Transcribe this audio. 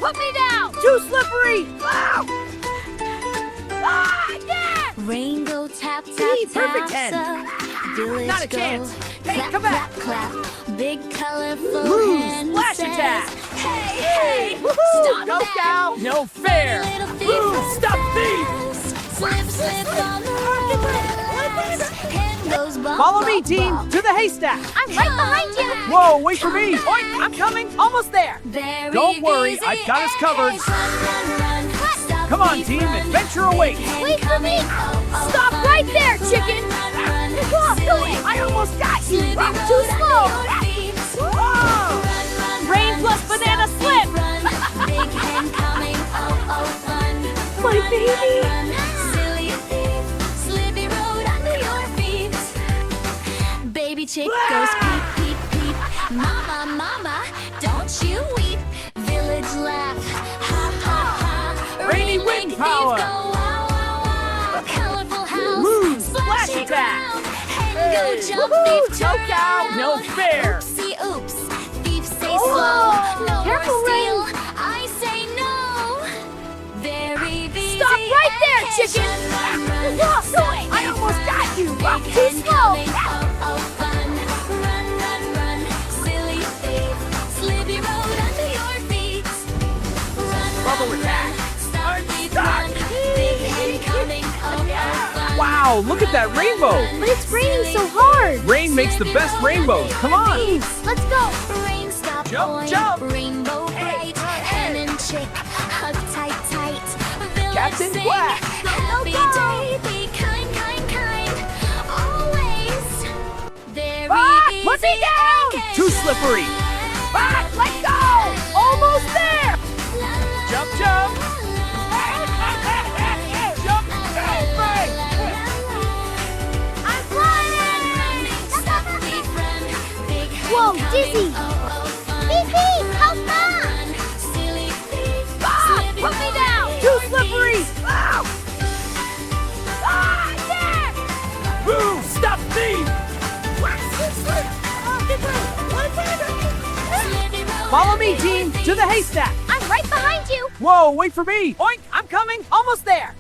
Put me down! Too slippery! Yeah! Rainbow tap, tap, See, perfect tap, hen. village Not a go. chance. Hey, Clap, come back. clap, clap. Big colorful Woo, hen splash says, attack. Hey, hey, Woohoo, stop go that. cow. No fair. Little thief Woo, runs stop thief. fast. Slip, slip on the road. Hen goes bop, Follow me, bop, team, bop. to the haystack. I'm right behind you! Whoa, wait for me. Oink, I'm coming. Almost there. Very Don't worry, easy. I've got us covered. Run, run, run. Stop Come on, thief, team, run. adventure awaits. Hen Wait for me. coming. Oh, Stop fun. right there, chicken! Run, run, Whoa, silly. I almost got you. Slippery road Too under slow. your feet. Whoa. Run, run, Rain run. plus banana Stop, slip. thief, run. Big hen coming. Oh, oh, fun. My Run, baby. run, run. Silly thief. Slippy road under your feet. Baby chick goes peep, peep, peep. Mama, mama, don't you weep. Village laugh. Ha, ha, ha. Rainy wind wing thief power. go wow, wow, wow. Colorful house. Woo, splash splashy attack. ground. Hen Hey, go jump, woohoo, thief no turn cow, no around. fair. Oopsie oops, thief say Oh, slow. No careful, more steal, I say no. Very easy. Stop right there, chicken. Run, run, Whoa, run. I almost got you. Big too hen slow. coming. Oh, oh, fun. Run, run, run. Silly thief. Slippy road under your feet. Run, Bubble run, attack. run. Stop, I'm thief, stuck. run. Big hen coming. Oh, oh, fun. Wow, look at that rainbow. But it's raining so hard! Rain makes the best rainbows. Come on. Let's go! Rain stop, Jump, boy. jump. Rainbow Hey, bright. hey. Hen and chick, hug tight, tight. Village Captain sing. Quack. Happy Go, go. day, be kind, kind, kind. Always. Very easy. Put me down. okay. Too slippery. Let go. Almost there. Jump, jump. Jump, bang, I'm flying! Whoa, dizzy! Beep, beep, help me! Put me down! Too slippery. Yeah! Boo, stop thief. Follow me, team, to the haystack. I'm right behind you! Whoa, wait for me. Oink, I'm coming. Almost there.